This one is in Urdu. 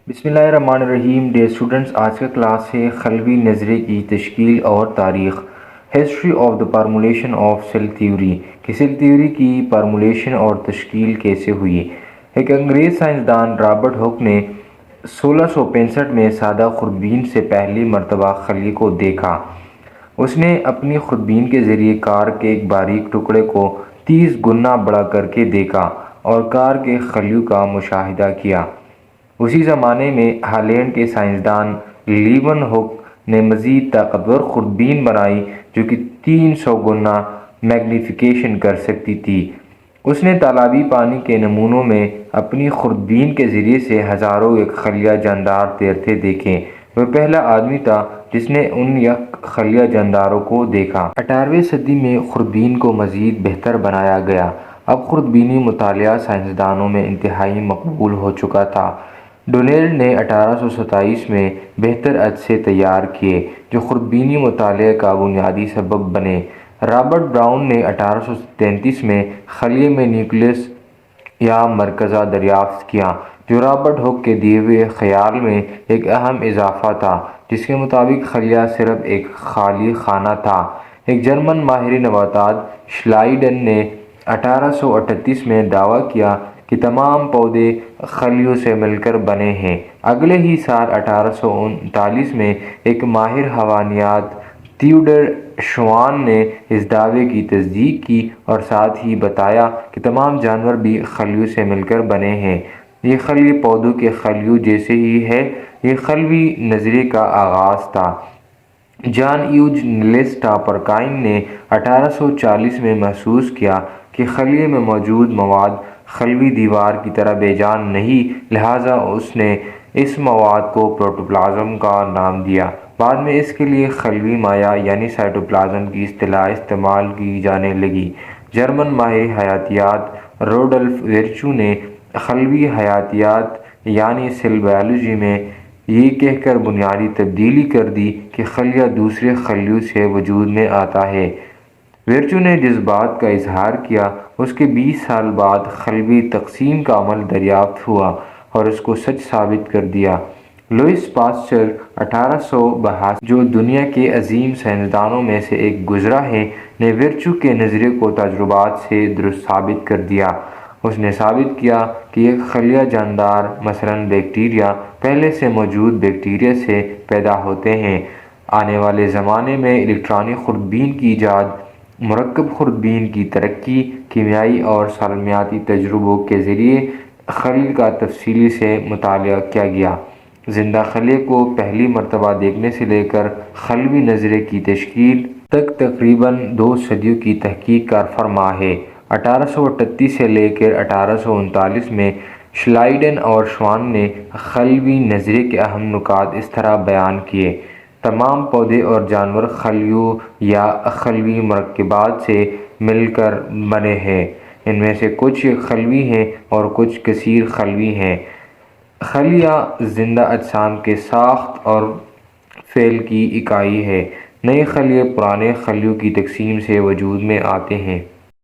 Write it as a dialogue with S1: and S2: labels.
S1: بسم اللہ الرحمن الرحیم۔ ڈیئر اسٹوڈنٹس، آج کا کلاس ہے خلوی نظریے کی تشکیل اور تاریخ، history of the formulation of cell theory, کہ سیل تھیوری کی فارمولیشن اور تشکیل کیسے ہوئی۔ ایک انگریز سائنسدان رابرٹ ہک نے 1665 میں سادہ خوردبین سے پہلی مرتبہ خلیے کو دیکھا۔ اس نے اپنی خوردبین کے ذریعے کار کے ایک باریک ٹکڑے کو 30 گنا بڑا کر کے دیکھا اور کار کے خلیوں کا مشاہدہ کیا۔ اسی زمانے میں ہالینڈ کے سائنسدان لیون ہک نے مزید طاقتور خوردبین بنائی جو کہ 300 گنا میگنیفیکیشن کر سکتی تھی۔ اس نے تالابی پانی کے نمونوں میں اپنی خوردبین کے ذریعے سے ہزاروں یک خلیہ جاندار تیرتے دیکھے۔ وہ پہلا آدمی تھا جس نے ان یک خلیہ جانداروں کو دیکھا۔ 18ویں صدی میں خوردبین کو مزید بہتر بنایا گیا۔ اب خوردبینی مطالعہ سائنسدانوں میں انتہائی مقبول ہو چکا تھا۔ ڈونیل نے 1827 میں بہتر عدسے تیار کیے جو خوردبینی مطالعے کا بنیادی سبب بنے۔ رابرٹ براؤن نے 1833 میں خلیے میں نیوکلیس یا مرکزہ دریافت کیا جو رابرٹ ہک کے دیے ہوئے خیال میں ایک اہم اضافہ تھا، جس کے مطابق خلیہ صرف ایک خالی خانہ تھا۔ ایک جرمن ماہر نباتات شلائیڈن نے 1838 میں دعویٰ کیا کہ تمام پودے خلیوں سے مل کر بنے ہیں۔ اگلے ہی سال 1839 میں ایک ماہر حیوانیات تھیوڈر شوان نے اس دعوے کی تصدیق کی اور ساتھ ہی بتایا کہ تمام جانور بھی خلیوں سے مل کر بنے ہیں۔ یہ خلیے پودوں کے خلیوں جیسے ہی ہے۔ یہ خلوی نظریے کا آغاز تھا۔ جان ایوج نیلس ٹاپرکائن نے 1840 میں محسوس کیا کہ خلیے میں موجود مواد خلوی دیوار کی طرح بے جان نہیں، لہٰذا اس نے اس مواد کو پروٹوپلازم کا نام دیا۔ بعد میں اس کے لیے خلوی مائع یعنی سائٹوپلازم کی اصطلاح استعمال کی جانے لگی۔ جرمن ماہر حیاتیات روڈولف ویرچو نے خلوی حیاتیات یعنی سیل بائیولوجی میں یہ کہہ کر بنیادی تبدیلی کر دی کہ خلیہ دوسرے خلیوں سے وجود میں آتا ہے۔ ویرچو نے جس بات کا اظہار کیا اس کے 20 سال بعد خلوی تقسیم کا عمل دریافت ہوا اور اس کو سچ ثابت کر دیا۔ لوئس پاسچر 1882 جو دنیا کے عظیم سائنسدانوں میں سے ایک گزرا ہے، نے ویرچو کے نظریے کو تجربات سے درست ثابت کر دیا۔ اس نے ثابت کیا کہ ایک خلیہ جاندار مثلاً بیکٹیریا پہلے سے موجود بیکٹیریا سے پیدا ہوتے ہیں۔ آنے والے زمانے میں الیکٹرانی خوردبین کی ایجاد، مرکب خوردبین کی ترقی، کیمیائی اور سالمیاتی تجربوں کے ذریعے خلیے کا تفصیلی سے مطالعہ کیا گیا۔ زندہ خلیے کو پہلی مرتبہ دیکھنے سے لے کر خلوی نظریے کی تشکیل تک تقریباً 2 صدیوں کی تحقیق کا فرما ہے۔ 1838 سے لے کر 1839 میں شلائیڈن اور شوان نے خلوی نظریے کے اہم نکات اس طرح بیان کیے: تمام پودے اور جانور خلیوں یا خلوی مرکبات سے مل کر بنے ہیں۔ ان میں سے کچھ خلوی ہیں اور کچھ کثیر خلوی ہیں۔ خلیہ زندہ اجسام کے ساخت اور فعل کی اکائی ہے۔ نئے خلیے پرانے خلیوں کی تقسیم سے وجود میں آتے ہیں۔